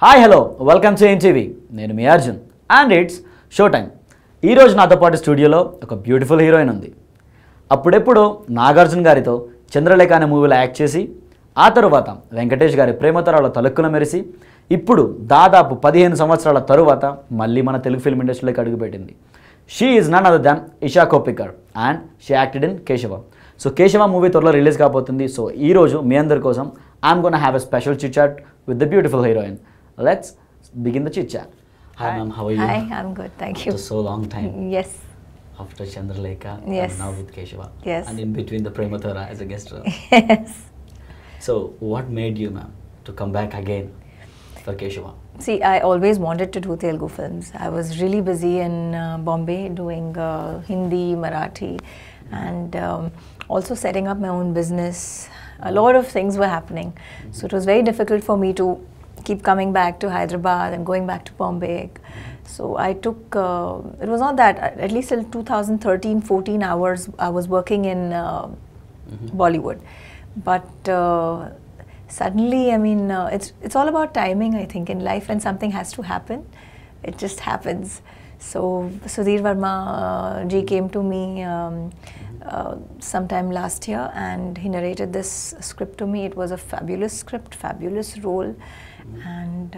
Hi hello welcome to NTV. నేను మీ Arjun and it's show time. ఈరోజు నాతో పాటు స్టూడియోలో ఒక బ్యూటిఫుల్ హీరోయిన్ ఉంది. అప్పుడెప్పుడో నాగార్జున గారితో చంద్రలేఖ అనే మూవీలో యాక్ట్ చేసి ఆ తరువాత వెంకటేష్ గారి ప్రేమతరాల తలుక్కున మెరిసి ఇప్పుడు దాదాపు 15 సంవత్సరాల తరువాత మళ్ళీ మన తెలుగు ఫిల్మ్ ఇండస్ట్రీలోకి అడుగుపెట్టింది. She is none other than Isha Koppikar and she acted in Keshava. So Keshava movie త్వరలో రిలీజ్ కాబోతుంది. సో ఈరోజు మీ అందరి కోసం I'm gonna have a special chit chat with the beautiful heroine. Let's begin the chit chat. Hi ma'am, how are you? Hi, I'm good, thank you. After so long time. Yes. After Chandralekha Yes. and now with Keshava. Yes. And in between the Premathara as a guest role. Yes. So what made you ma'am to come back again for Keshava? See, I always wanted to do Telugu films. I was really busy in Bombay doing Hindi, Marathi, and also setting up my own business. A lot of things were happening. So it was very difficult for me to keep coming back to Hyderabad and going back to Bombay. So I took, it was not that, at least till 2013-14 hours I was working in Bollywood. But suddenly, I mean, it's all about timing, I think, in life. When something has to happen, it just happens. So Sudhir Verma ji came to me sometime last year and he narrated this script to me. It was a fabulous script, fabulous role, and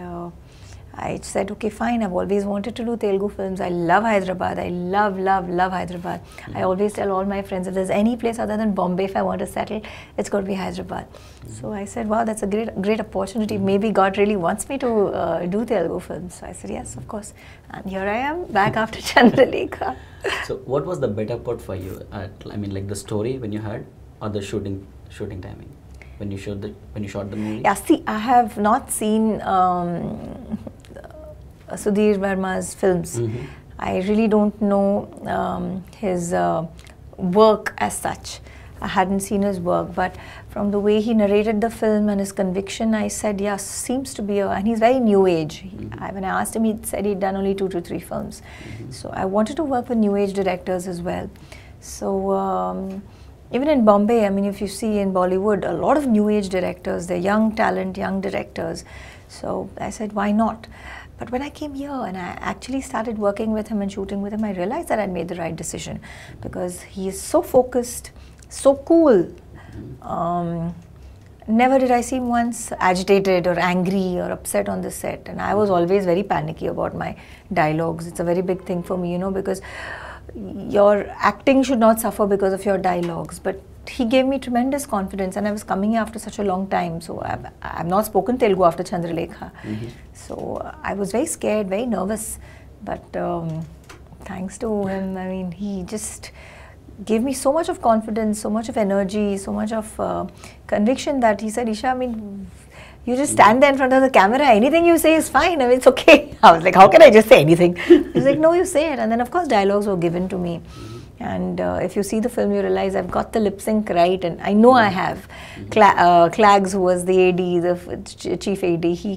I said, okay, fine, I've always wanted to do Telugu films. I love Hyderabad. I love Hyderabad. I always tell all my friends, if there's any place other than Bombay, if I want to settle, it's got to be Hyderabad. So I said, wow, that's a great opportunity. Maybe God really wants me to do Telugu films. So I said, yes, of course. And here I am, back after Chandralekha. So what was the better part for you? I mean, like the story when you had or the shooting timing? When you shot the movie? Yeah, see, I have not seen Sudhir Verma's films. I really don't know his work as such. I hadn't seen his work, but from the way he narrated the film and his conviction, I said, yes, seems to be and he's very new age. When I asked him, he said he'd done only 2 to 3 films. So I wanted to work with new age directors as well. So even in Bombay, I mean, if you see in Bollywood, a lot of new age directors, they're young talent, young directors. So I said, why not? But when I came here and I actually started working with him and shooting with him, I realized that I made the right decision because he is so focused, so cool. Never did I see him once agitated or angry or upset on the set, and I was always very panicky about my dialogues. It's a very big thing for me, you know, because your acting should not suffer because of your dialogues. But he gave me tremendous confidence, and I was coming here after such a long time, so I've not spoken Telugu after Chandralekha. So I was very scared, very nervous, but thanks to him, I mean, he just gave me so much of confidence, so much of energy, so much of conviction that he said, Isha, I mean, you just stand there in front of the camera, anything you say is fine, I mean, it's okay. I was like, how can I just say anything? He's like, no, you say it. And then of course dialogues were given to me. And if you see the film, you realize I've got the lip sync right, and I know I have. Clags, who was the AD, the chief AD, he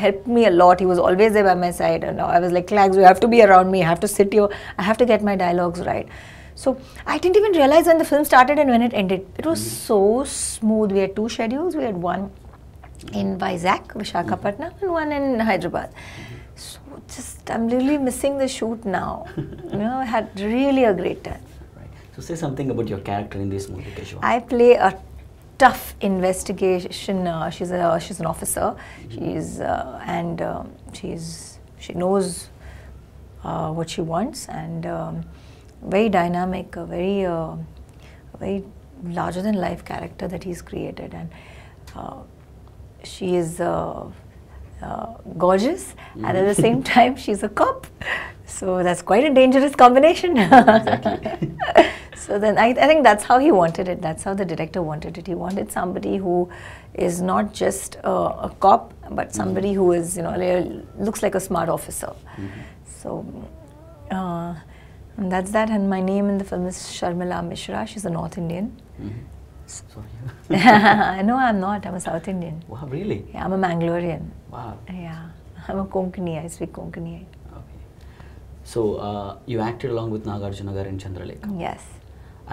helped me a lot. He was always there by my side, and I was like, Clags, you have to be around me, I have to sit here, I have to get my dialogues right. So I didn't even realize when the film started and when it ended. It was so smooth. We had 2 schedules. We had one in Vizag, Visakhapatnam, and one in Hyderabad. So just, I'm really missing the shoot now. You know, I had really a great time. Right. So say something about your character in this movie, Keshava. I play a tough investigation. She's an officer. She knows what she wants, and very dynamic, a very larger than life character that he's created, and she is gorgeous, and at the same time she's a cop, so that's quite a dangerous combination. Exactly. So then I think that's how he wanted it, that's how the director wanted it. He wanted somebody who is not just a cop, but somebody who is, you know, looks like a smart officer. So and that's that, and my name in the film is Sharmila Mishra. She's a North Indian. Sorry. No, I'm not. I'm a South Indian. Wow, really? Yeah, I'm a Mangalorean. Wow. Yeah, I'm a Konkani. I speak Konkani. Okay. So you acted along with Nagarjuna Garu in Chandralekha. Yes.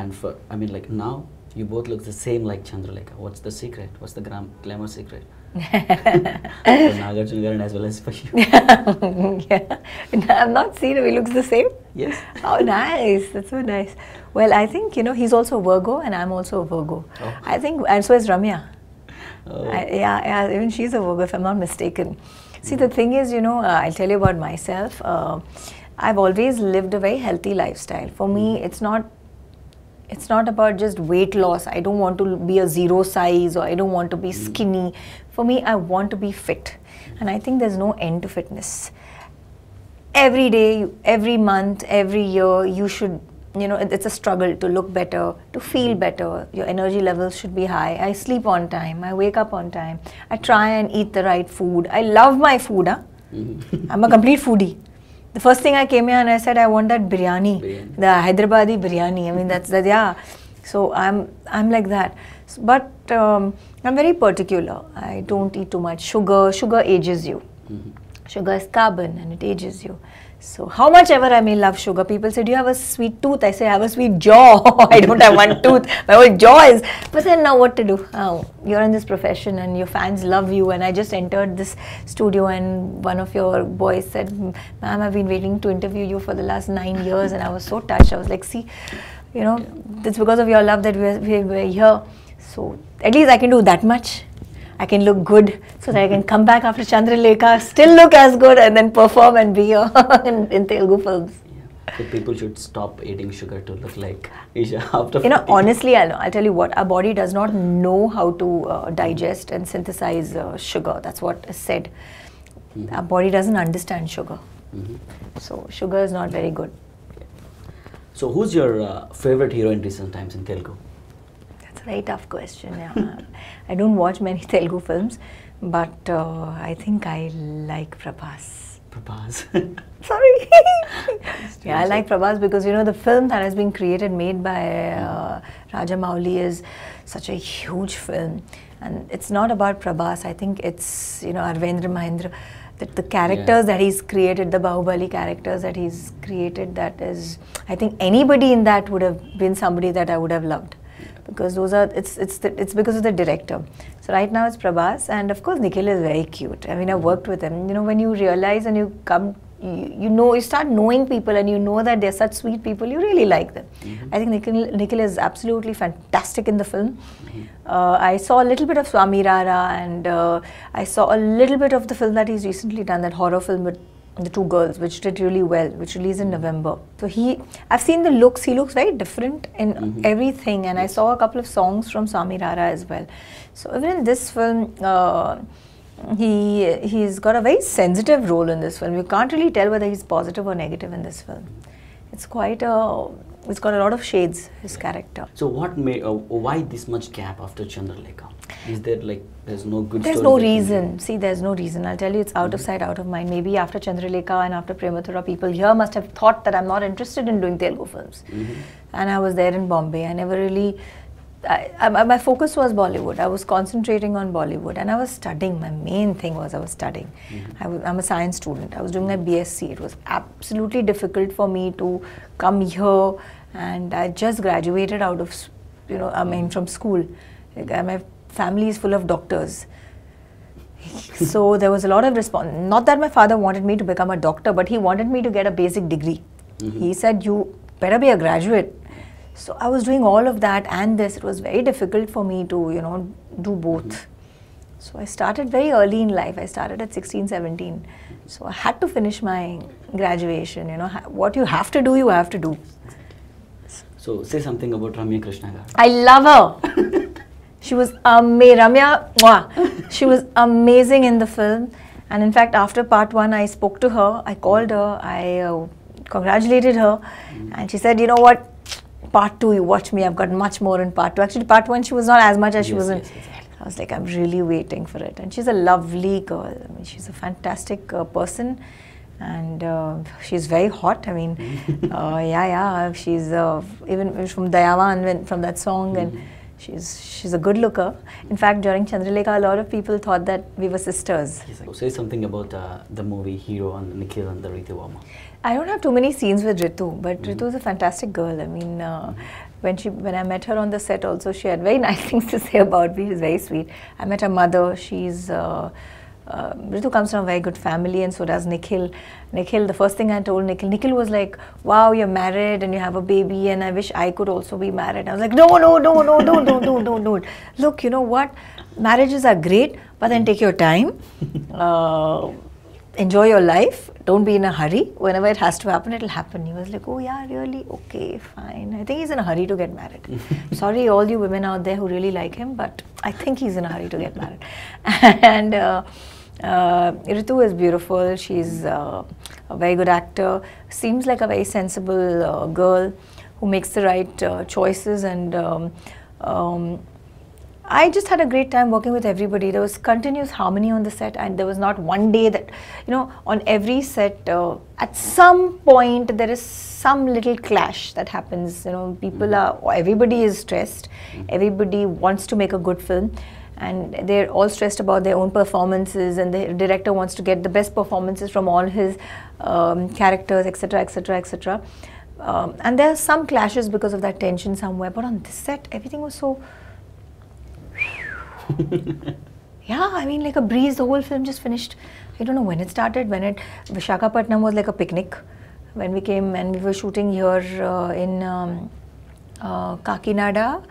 And I mean, like now you both look the same like Chandralekha. What's the secret? What's the glamour secret? For Nagarjuna garu and as well as for you. Yeah. I've not seen him. He looks the same. Yes. Oh, nice. That's so nice. Well, I think, he's also a Virgo and I'm also a Virgo. Oh. I think, and so is Ramya. Oh. Yeah, even she's a Virgo if I'm not mistaken. See, the thing is, I'll tell you about myself. I've always lived a very healthy lifestyle. For me, it's not about just weight loss. I don't want to be a zero size or I don't want to be skinny. For me, I want to be fit. And I think there's no end to fitness. Every day, every month, every year, you should, it's a struggle to look better, to feel better. Your energy levels should be high. I sleep on time. I wake up on time. I try and eat the right food. I love my food. I'm a complete foodie. The first thing I came here and I said, I want that biryani. The Hyderabadi biryani. I mean, that's that, yeah. So I'm like that. But I'm very particular. I don't eat too much sugar. Sugar ages you. Sugar is carbon and it ages you. So how much ever I may love sugar, people say, do you have a sweet tooth? I say, I have a sweet jaw. I don't have one tooth. My whole jaw is. But then now what to do? You're in this profession and your fans love you. And I just entered this studio and one of your boys said, ma'am, I've been waiting to interview you for the last 9 years. And I was so touched. I was like, see, it's because of your love that we're here. So at least I can do that much. I can look good so that I can come back after Chandralekha, still look as good and then perform and be here in Telugu films. Yeah. So people should stop eating sugar to look like Isha after. Honestly, I'll tell you what, our body does not know how to digest and synthesize sugar. That's what is said. Our body doesn't understand sugar. So sugar is not very good. So who's your favorite hero in recent times in Telugu? Very tough question. Yeah. I don't watch many Telugu films, but I think I like Prabhas. Prabhas. Sorry. Yeah, I like Prabhas because the film that has been created, made by Rajamouli, is such a huge film, and it's not about Prabhas. I think it's Arvendra Mahendra. The characters that he's created, the Bahubali characters that he's created, that is, I think anybody in that would have been somebody that I would have loved. Because it's because of the director. So right now it's Prabhas, and of course Nikhil is very cute. I mean, I've worked with him. When you realize and you come, you start knowing people and you know that they're such sweet people, you really like them. I think Nikhil is absolutely fantastic in the film. I saw a little bit of Swami Rara, and I saw a little bit of the film that he's recently done, that horror film with the two girls, which did really well, which released in November. So I've seen the looks. He looks very different in everything, and I saw a couple of songs from Swami Rara as well. So even in this film, he's got a very sensitive role in this film. You can't really tell whether he's positive or negative in this film. It's got a lot of shades, his character. So why this much gap after Chandralekha? Is there there's no good There's story no reason. See, there's no reason. I'll tell you, it's out of sight, out of mind. Maybe after Chandralekha and after Premathura, people here must have thought that I'm not interested in doing Telugu films. And I was there in Bombay. I never really... my focus was Bollywood. I was concentrating on Bollywood and I was studying. My main thing was I was studying. I'm a science student. I was doing my BSc. It was absolutely difficult for me to come here, and I just graduated out of, from school. My family is full of doctors. So there was a lot of response. Not that my father wanted me to become a doctor, but he wanted me to get a basic degree. He said, you better be a graduate. So I was doing all of that and this. It was very difficult for me to, do both. So I started very early in life. I started at 16, 17. So I had to finish my graduation. What you have to do, you have to do. So say something about Ramya Krishna garu. I love her. She was amazing. Ramya, she was amazing in the film. And in fact, after part 1, I spoke to her. I called her. I congratulated her. And she said, you know what? Part 2, you watch me. I've got much more in part 2. Actually, part 1, she was not as much as she was in. Exactly. I was like, I'm really waiting for it. And she's a lovely girl. I mean, she's a fantastic person. And she's very hot. I mean, she's even from Dayavan, from that song. And She's a good looker. In fact, during Chandralekha, a lot of people thought that we were sisters. Yes, say something about the movie hero and Nikhil and the Ritu Varma. I don't have too many scenes with Ritu, but Ritu is a fantastic girl. I mean, when I met her on the set also, she had very nice things to say about me. She's very sweet. I met her mother. Ritu comes from a very good family, and so does Nikhil. Nikhil, the first thing I told Nikhil was like, wow, you're married and you have a baby, and I wish I could also be married. I was like, no, don't. Look, you know what? Marriages are great, but then take your time. Enjoy your life. Don't be in a hurry. Whenever it has to happen, it'll happen. He was like, oh yeah, really? Okay, fine. I think he's in a hurry to get married. Sorry, all you women out there who really like him, but I think he's in a hurry to get married. And Ritu is beautiful. She's a very good actor. Seems like a very sensible girl who makes the right choices, and I just had a great time working with everybody. There was continuous harmony on the set, and there was not one day that, you know, on every set, at some point there is some little clash that happens. You know, everybody is stressed. Everybody wants to make a good film, and they're all stressed about their own performances, and the director wants to get the best performances from all his characters, etc., etc., etc. And there are some clashes because of that tension somewhere, but on this set, everything was so... Yeah, I mean, like a breeze. The whole film just finished. I don't know when it started. Visakhapatnam was like a picnic. When we came and we were shooting here in Kakinada,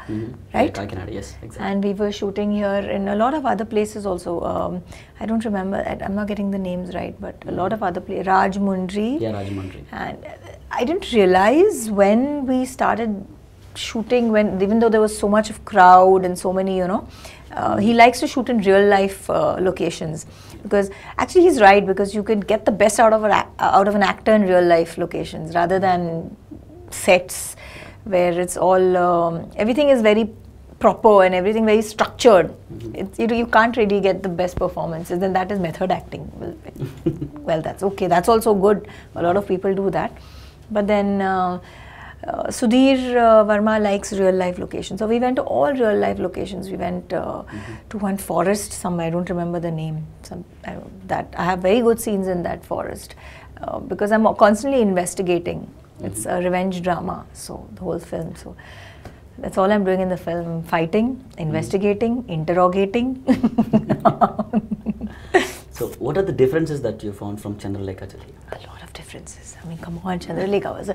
right? Yeah, Kakinada, yes, exactly. And we were shooting here in a lot of other places also. I don't remember. I'm not getting the names right, but a lot of other places. Rajmundry. Yeah, Rajmundry. And I didn't realize when we started shooting, even though there was so much of crowd and so many, you know, he likes to shoot in real life locations, because actually he's right, because you can get the best out of an actor in real life locations rather than sets where it's all everything is very proper and everything very structured. You can't really get the best performances, and that is method acting. Well, that's okay. That's also good. A lot of people do that, but then Sudhir Varma likes real life locations. So we went to all real life locations. We went to one forest somewhere. I don't remember the name. I have very good scenes in that forest because I'm constantly investigating. It's a revenge drama, so the whole film. So that's all I'm doing in the film: fighting, investigating, interrogating. So what are the differences that you found from Chandralekha Challi? A lot of differences. I mean, come on, Chandralekha was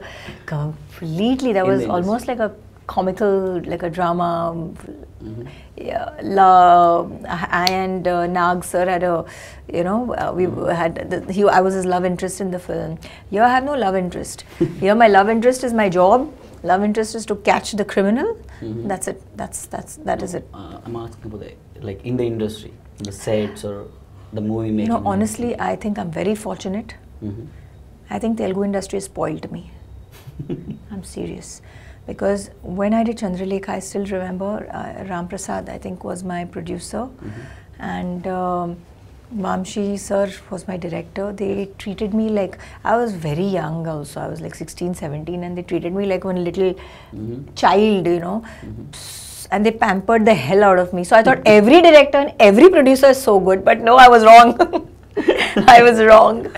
completely, that was almost like a comical, like a drama. I and Nag sir had a, you know, I was his love interest in the film. Here I have no love interest. Here my love interest is my job. Love interest is to catch the criminal. That's it. That is it. I'm asking about like in the industry, the sets or the movie making. No, honestly, I think I'm very fortunate. I think Telugu industry has spoiled me. I'm serious. Because when I did Chandralekha, I still remember Ram Prasad, I think, was my producer. And Mamshi sir was my director. They treated me like, I was very young also. I was like 16, 17, and they treated me like one little child, you know. And they pampered the hell out of me. So I thought every director and every producer is so good, but no, I was wrong. I was wrong.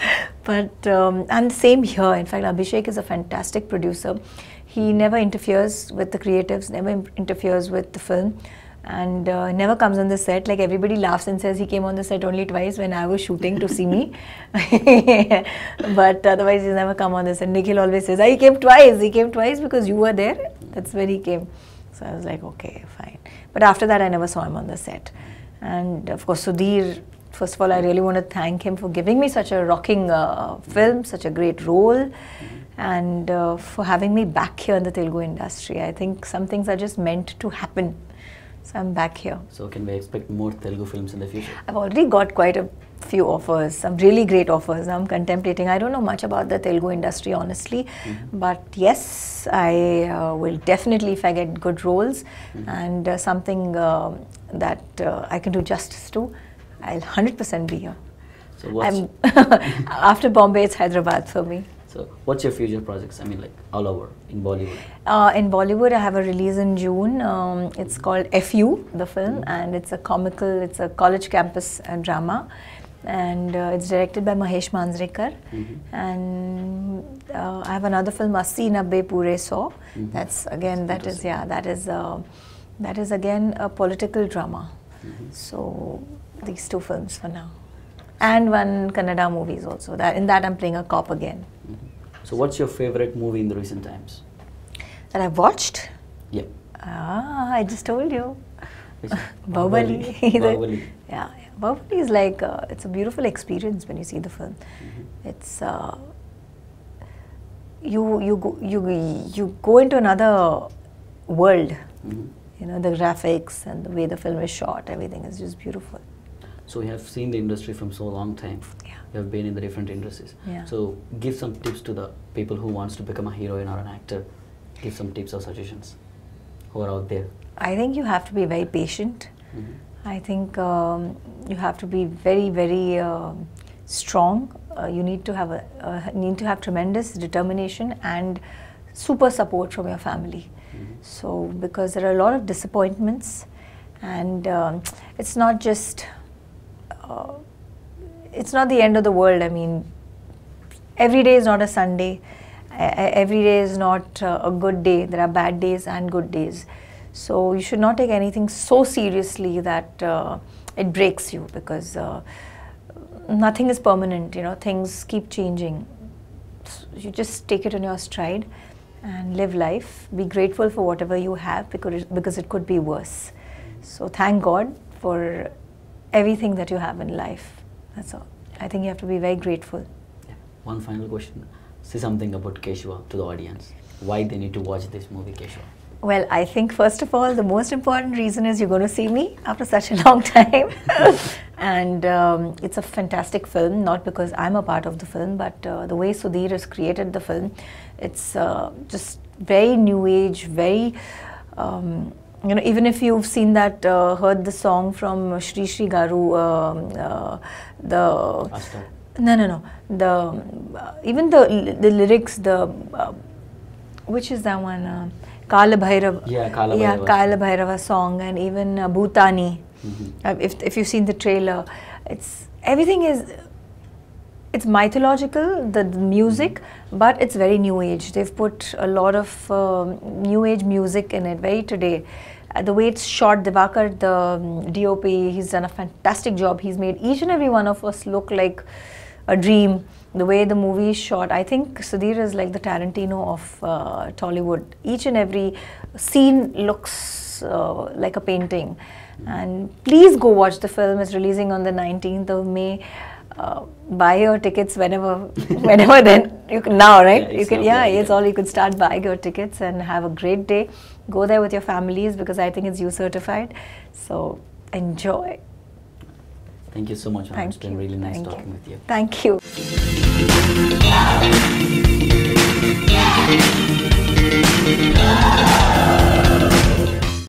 But, and same here. In fact, Abhishek is a fantastic producer. He never interferes with the creatives, never interferes with the film, and never comes on the set. Like, everybody laughs and says he came on the set only twice when I was shooting to see me. But otherwise, he's never come on the set. Nikhil always says, he came twice. He came twice because you were there. That's when he came. So I was like, okay, fine. But after that, I never saw him on the set. And of course, Sudhir, first of all, I really want to thank him for giving me such a rocking film, such a great role, and for having me back here in the Telugu industry. I think some things are just meant to happen. So I'm back here. So can we expect more Telugu films in the future? I've already got quite a few offers, some really great offers. I'm contemplating. I don't know much about the Telugu industry, honestly, but yes, I will definitely, if I get good roles and something that I can do justice to, I'll 100% be here. So what's after Bombay, it's Hyderabad for me. So So what's your future projects? I mean, like all over in Bollywood. In Bollywood, I have a release in June. It's called FU, the film, and it's a college campus drama. And it's directed by Mahesh Manjrekar. And I have another film, Assi Nabbe Pure So. That is again a political drama. So these two films for now. And one Kannada movies also. In that I'm playing a cop again. So what's your favorite movie in the recent times? That I've watched? Yeah. I just told you. Bahubali. Bahubali. Yeah. Bahubali is like, it's a beautiful experience when you see the film. It's, you go into another world. You know, the graphics and the way the film is shot, everything is just beautiful. So you have seen the industry from so long time. Yeah. You have been in the different industries. Yeah. So give some tips to the people who wants to become a heroine or an actor. Give some tips or suggestions who are out there. I think you have to be very patient. I think you have to be very, very strong. You need to have tremendous determination and super support from your family. So because there are a lot of disappointments, and it's not just. It's not the end of the world. I mean, every day is not a Sunday. Every day is not a good day. There are bad days and good days. So you should not take anything so seriously that it breaks you, because nothing is permanent. You know, things keep changing. So you just take it on your stride and live life. Be grateful for whatever you have, because it could be worse. So thank God for everything that you have in life. That's all. I think you have to be very grateful. Yeah. One final question. Say something about Keshava to the audience. Why they need to watch this movie, Keshava? Well, I think first of all, the most important reason is you're going to see me after such a long time. And it's a fantastic film, not because I'm a part of the film, but the way Sudhir has created the film. It's just very new age, very... you know, even if you've seen that, heard the song from Shri Shri Garu, even the lyrics, which is that one, Kala Bhairava. Yeah, Kala Bhairava. Yeah, Kala Bhairava song, and even Bhutani. If you've seen the trailer, it's mythological, the music, but it's very new age. They've put a lot of new age music in it, very today. The way it's shot, Divakar, the DOP, he's done a fantastic job. He's made each and every one of us look like a dream. The way the movie is shot, I think Sudhir is like the Tarantino of Tollywood. Each and every scene looks like a painting. And please go watch the film. It's releasing on the 19th of May. Buy your tickets whenever then you can now, right? It's all, you can start buying your tickets and have a great day. Go there with your families, because I think it's U certified. So enjoy. Thank you so much. It's been really nice talking with you. Thank you. Yeah.